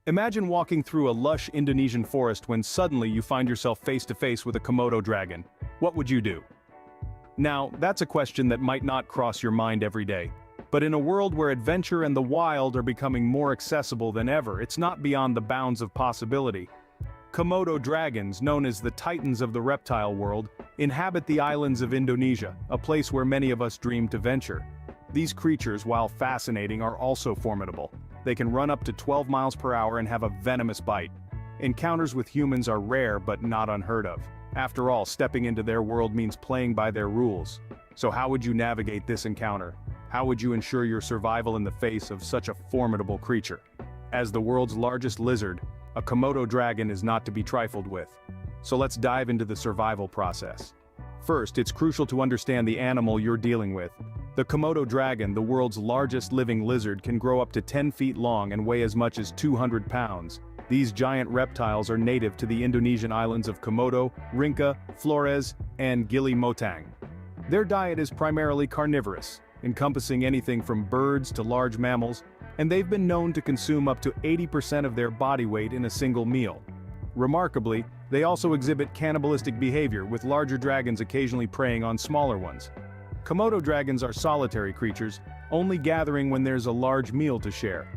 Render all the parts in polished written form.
Imagine walking through a lush Indonesian forest when suddenly you find yourself face to face with a Komodo dragon. What would you do? Now, that's a question that might not cross your mind every day. But in a world where adventure and the wild are becoming more accessible than ever, it's not beyond the bounds of possibility. Komodo dragons, known as the titans of the reptile world, inhabit the islands of Indonesia, a place where many of us dream to venture. These creatures, while fascinating, are also formidable. They can run up to 12 miles per hour and have a venomous bite. Encounters with humans are rare but not unheard of. After all, stepping into their world means playing by their rules. So how would you navigate this encounter? How would you ensure your survival in the face of such a formidable creature? As the world's largest lizard, a Komodo dragon is not to be trifled with. So let's dive into the survival process. First, it's crucial to understand the animal you're dealing with. The Komodo dragon, the world's largest living lizard, can grow up to 10 feet long and weigh as much as 200 pounds. These giant reptiles are native to the Indonesian islands of Komodo, Rinca, Flores, and Gili Motang. Their diet is primarily carnivorous, encompassing anything from birds to large mammals, and they've been known to consume up to 80% of their body weight in a single meal. Remarkably, they also exhibit cannibalistic behavior, with larger dragons occasionally preying on smaller ones. Komodo dragons are solitary creatures, only gathering when there's a large meal to share.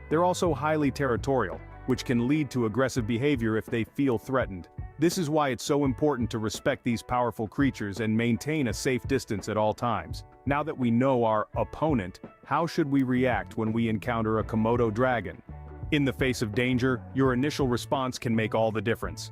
They're also highly territorial, which can lead to aggressive behavior if they feel threatened. This is why it's so important to respect these powerful creatures and maintain a safe distance at all times. Now that we know our opponent, how should we react when we encounter a Komodo dragon? In the face of danger, your initial response can make all the difference.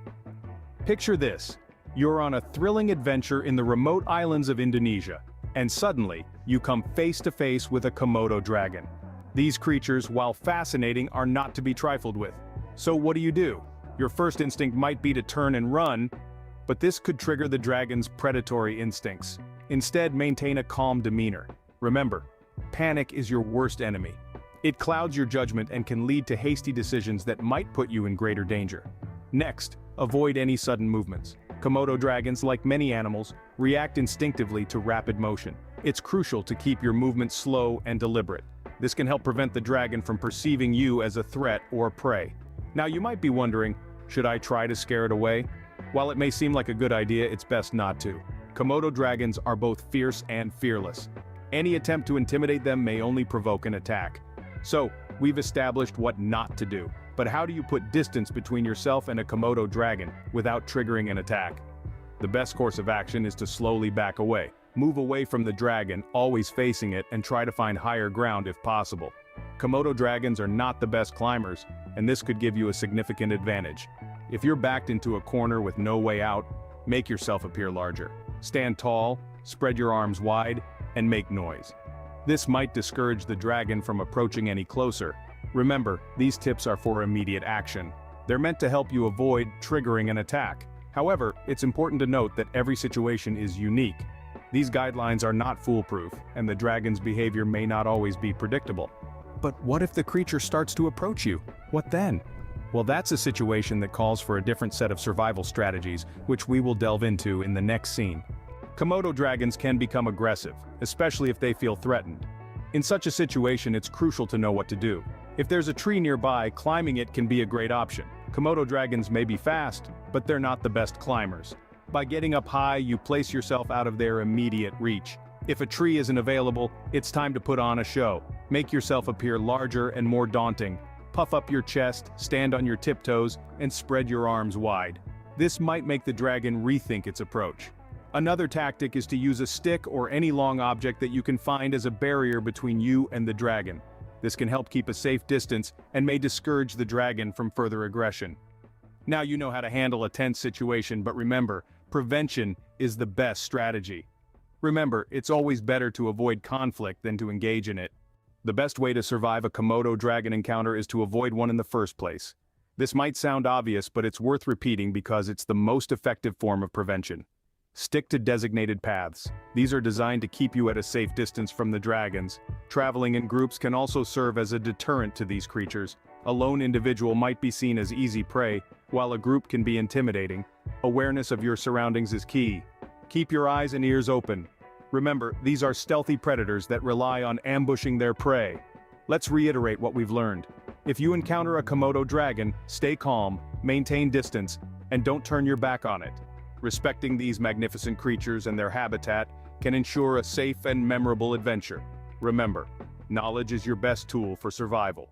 Picture this: you're on a thrilling adventure in the remote islands of Indonesia, and suddenly, you come face to face with a Komodo dragon. These creatures, while fascinating, are not to be trifled with. So what do? Your first instinct might be to turn and run, but this could trigger the dragon's predatory instincts. Instead, maintain a calm demeanor. Remember, panic is your worst enemy. It clouds your judgment and can lead to hasty decisions that might put you in greater danger. Next, avoid any sudden movements. Komodo dragons, like many animals, react instinctively to rapid motion. It's crucial to keep your movements slow and deliberate. This can help prevent the dragon from perceiving you as a threat or prey. Now you might be wondering, should I try to scare it away? While it may seem like a good idea, it's best not to. Komodo dragons are both fierce and fearless. Any attempt to intimidate them may only provoke an attack. So, we've established what not to do. But how do you put distance between yourself and a Komodo dragon without triggering an attack? The best course of action is to slowly back away. Move away from the dragon, always facing it, and try to find higher ground if possible. Komodo dragons are not the best climbers, and this could give you a significant advantage. If you're backed into a corner with no way out, make yourself appear larger. Stand tall, spread your arms wide, and make noise. This might discourage the dragon from approaching any closer. Remember, these tips are for immediate action. They're meant to help you avoid triggering an attack. However, it's important to note that every situation is unique. These guidelines are not foolproof, and the dragon's behavior may not always be predictable. But what if the creature starts to approach you? What then? Well, that's a situation that calls for a different set of survival strategies, which we will delve into in the next scene. Komodo dragons can become aggressive, especially if they feel threatened. In such a situation, it's crucial to know what to do. If there's a tree nearby, climbing it can be a great option. Komodo dragons may be fast, but they're not the best climbers. By getting up high, you place yourself out of their immediate reach. If a tree isn't available, it's time to put on a show. Make yourself appear larger and more daunting. Puff up your chest, stand on your tiptoes, and spread your arms wide. This might make the dragon rethink its approach. Another tactic is to use a stick or any long object that you can find as a barrier between you and the dragon. This can help keep a safe distance and may discourage the dragon from further aggression. Now you know how to handle a tense situation, but remember, prevention is the best strategy. Remember, it's always better to avoid conflict than to engage in it. The best way to survive a Komodo dragon encounter is to avoid one in the first place. This might sound obvious, but it's worth repeating because it's the most effective form of prevention. Stick to designated paths. These are designed to keep you at a safe distance from the dragons. Traveling in groups can also serve as a deterrent to these creatures. A lone individual might be seen as easy prey, while a group can be intimidating. Awareness of your surroundings is key. Keep your eyes and ears open. Remember, these are stealthy predators that rely on ambushing their prey. Let's reiterate what we've learned. If you encounter a Komodo dragon, stay calm, maintain distance, and don't turn your back on it. Respecting these magnificent creatures and their habitat can ensure a safe and memorable adventure. Remember, knowledge is your best tool for survival.